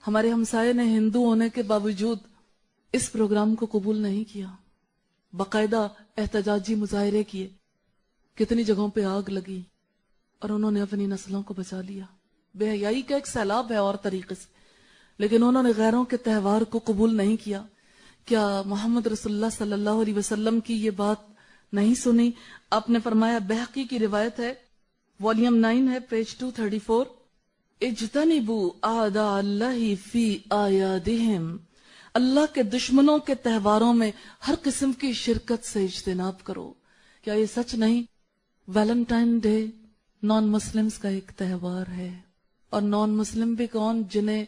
ہمارے ہمسائے نے ہندو ہونے کے باوجود اس پروگرام کو قبول نہیں کیا، باقاعدہ احتجاجی مظاہرے کیے، کتنی جگہوں پہ آگ لگی، اور انہوں نے اپنی نسلوں کو بچا لیا۔ بے حیائی کا ایک سیلاب ہے اور طریقے سے، لیکن انہوں نے غیروں کے تہوار کو قبول نہیں کیا۔ کیا محمد رسول اللہ صلی اللہ علیہ وسلم کی یہ بات نہیں سنی؟ آپ نے فرمایا، بہقی کی روایت ہے، والیوم 9 ہے، پیج 234، اجتنبوا اعداء اللہ فی اعیادہم، اللہ کے دشمنوں کے تہواروں میں ہر قسم کی شرکت سے اجتناب کرو۔ کیا یہ سچ نہیں؟ ویلنٹائن ڈے نان مسلمز کا ایک تہوار ہے، اور نان مسلم بھی کون؟ جنہیں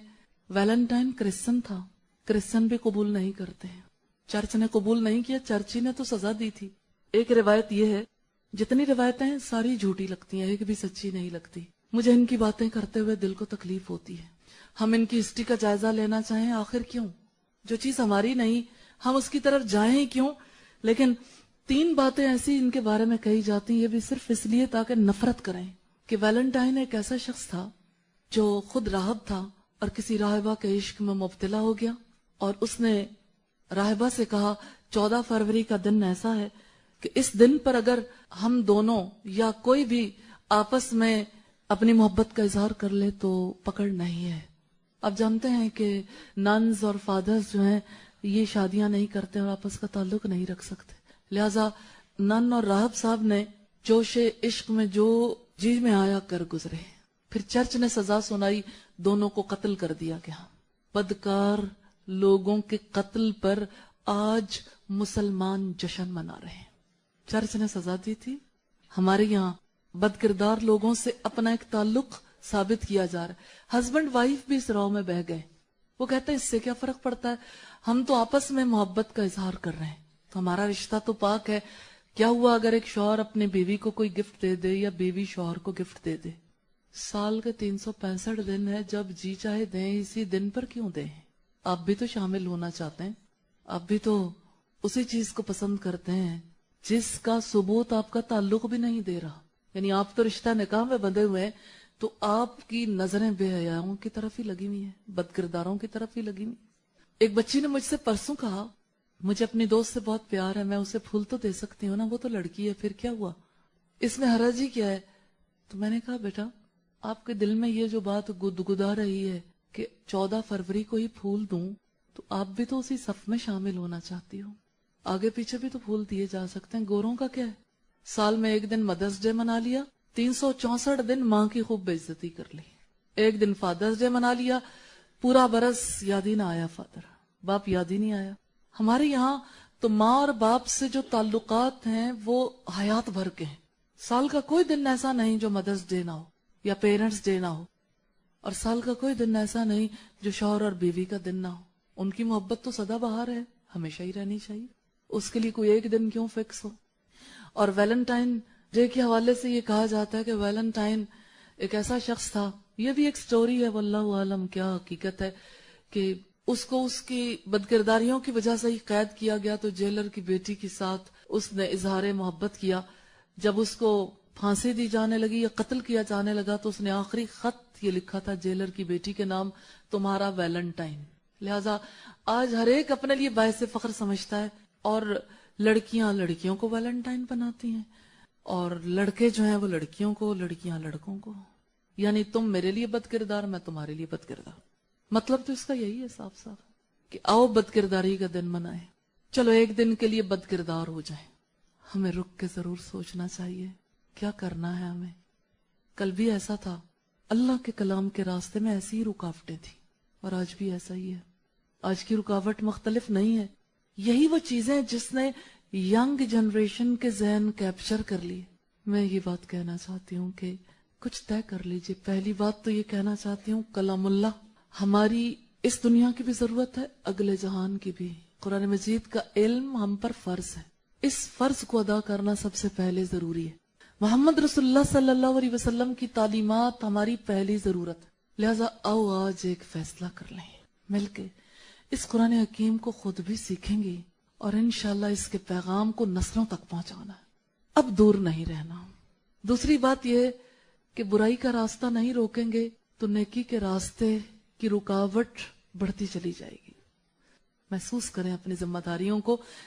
ویلنٹائن کرسچن تھا، کرسچن بھی قبول نہیں کرتے ہیں۔ چرچ نے قبول نہیں کیا، چرچی نے تو سزا دی تھی۔ ایک روایت یہ ہے، جتنی روایتیں ہیں ساری جھوٹی لگتی ہیں، ایک بھی سچی نہیں لگتی۔ مجھے ان کی باتیں کرتے ہوئے دل کو تکلیف ہوتی ہے۔ ہم ان کی ہسٹری کا جائزہ لینا چاہیں، آخر کیوں؟ جو چیز ہماری نہیں ہم اس کی طرف جائیں ہی کیوں؟ لیکن 3 باتیں ایسی ان کے بارے میں کہی جاتی ہیں، یہ بھی صرف اس لیے تاکہ نفرت کریں، کہ ویلنٹائن ایک ایسا شخص تھا جو خود راہب تھا اور کسی راہبہ کے عشق میں مبتلا ہو گیا، اور اس نے راہبہ سے کہا 14 فروری کا دن ایسا ہے کہ اس دن پر اگر ہم دونوں یا کوئی بھی آپس میں اپنی محبت کا اظہار کر لے تو پکڑ نہیں ہے۔ آپ جانتے ہیں کہ ننز اور فادرز جو ہیں یہ شادیاں نہیں کرتے اور آپس کا تعلق نہیں رکھ سکتے، لہٰذا نن اور راہب صاحب نے جوش عشق میں جو جی میں آیا کر گزرے۔ پھر چرچ نے سزا سنائی، دونوں کو قتل کر دیا گیا۔ بدکار لوگوں کے قتل پر آج مسلمان جشن منا رہے ہیں۔ چرچ نے سزا دی تھی، ہمارے یہاں بد کردار لوگوں سے اپنا ایک تعلق ثابت کیا جا رہا ہے۔ ہسبینڈ وائف بھی اس راہ میں بہ گئے، وہ کہتے ہیں اس سے کیا فرق پڑتا ہے، ہم تو آپس میں محبت کا اظہار کر رہے ہیں، تو ہمارا رشتہ تو پاک ہے۔ کیا ہوا اگر ایک شوہر اپنے بیوی کو کوئی گفٹ دے دے یا بیوی شوہر کو گفٹ دے دے؟ سال کے 365 دن ہے، جب جی چاہے دیں، اسی دن پر کیوں دیں؟ آپ بھی تو شامل ہونا چاہتے ہیں، آپ بھی تو اسی چیز کو پسند کرتے ہیں جس کا ثبوت آپ کا تعلق بھی نہیں دے رہا۔ یعنی آپ تو رشتہ نکاح میں بندھے ہوئے ہیں، تو آپ کی نظریں بے حیاؤں کی طرف ہی لگی ہوئی ہیں، بد کرداروں کی طرف ہی لگی ہوئی۔ ایک بچی نے مجھ سے پرسوں کہا، مجھے اپنی دوست سے بہت پیار ہے، میں اسے پھول تو دے سکتی ہوں نا، وہ تو لڑکی ہے، پھر کیا ہوا، اس میں حرج ہی کیا ہے؟ تو میں نے کہا بیٹا، آپ کے دل میں یہ جو بات گدگدا رہی ہے کہ 14 فروری کو ہی پھول دوں، تو آپ بھی تو اسی صف میں شامل ہونا چاہتی ہو، آگے پیچھے بھی تو پھول دیے جا سکتے ہیں، گوروں کا کیا ہے؟ سال میں ایک دن مدرس ڈے منا لیا، 364 دن ماں کی خوب بے عزتی کر لی، ایک دن فادرس ڈے منا لیا، پورا برس یاد ہی نہ آیا فادر، باپ یاد ہی نہیں آیا۔ ہمارے یہاں تو ماں اور باپ سے جو تعلقات ہیں وہ حیات بھر کے ہیں، سال کا کوئی دن ایسا نہیں جو مدرس ڈے نہ ہو یا پیرنٹس ڈے نہ ہو، اور سال کا کوئی دن ایسا نہیں جو شوہر اور بیوی کا دن نہ ہو۔ ان کی محبت تو سدا بہار ہے، ہمیشہ ہی رہنی چاہیے، اس کے لیے کوئی ایک دن کیوں فکس ہو؟ اور ویلنٹائن ڈے کے حوالے سے یہ کہا جاتا ہے کہ ویلنٹائن ایک ایسا شخص تھا، یہ بھی ایک سٹوری ہے، واللہ عالم کیا حقیقت ہے، کہ اس کو اس کی بدکرداریوں کی وجہ سے ہی قید کیا گیا، تو جیلر کی بیٹی کے ساتھ اس نے اظہار محبت کیا۔ جب اس کو پھانسی دی جانے لگی یا قتل کیا جانے لگا تو اس نے آخری خط یہ لکھا تھا جیلر کی بیٹی کے نام، تمہارا ویلنٹائن۔ لہٰذا آج ہر ایک اپنے لیے باعث فخر سمجھتا ہے، اور لڑکیاں لڑکیوں کو ویلنٹائن بناتی ہیں، اور لڑکے جو ہیں وہ لڑکیوں کو، لڑکیاں لڑکوں کو، یعنی تم میرے لیے بد کردار، میں تمہارے لیے بد کردار۔ مطلب تو اس کا یہی ہے صاف صاف کہ آؤ بد کرداری کا دن منائیں، چلو ایک دن کے لیے بد کردار ہو جائیں۔ ہمیں رک کے ضرور سوچنا چاہیے کیا کرنا ہے ہمیں۔ کل بھی ایسا تھا، اللہ کے کلام کے راستے میں ایسی ہی رکاوٹیں تھیں، اور آج بھی ایسا ہی ہے۔ آج کی رکاوٹ مختلف نہیں ہے، یہی وہ چیزیں جس نے ینگ جنریشن کے ذہن کیپچر کر لی۔ میں یہ بات کہنا چاہتی ہوں کہ کچھ طے کر لیجئے۔ پہلی بات تو یہ کہنا چاہتی ہوں، کلام اللہ ہماری اس دنیا کی بھی ضرورت ہے، اگلے جہان کی بھی۔ قرآن مجید کا علم ہم پر فرض ہے، اس فرض کو ادا کرنا سب سے پہلے ضروری ہے۔ محمد رسول اللہ صلی اللہ علیہ وسلم کی تعلیمات ہماری پہلی ضرورت ہے، لہٰذا آؤ آج ایک فیصلہ کر لیں مل کے، اس قرآن حکیم کو خود بھی سیکھیں گے اور انشاءاللہ اس کے پیغام کو نسلوں تک پہنچانا ہے، اب دور نہیں رہنا۔ دوسری بات یہ کہ برائی کا راستہ نہیں روکیں گے تو نیکی کے راستے کی رکاوٹ بڑھتی چلی جائے گی. محسوس کریں اپنی ذمہ داریوں کو.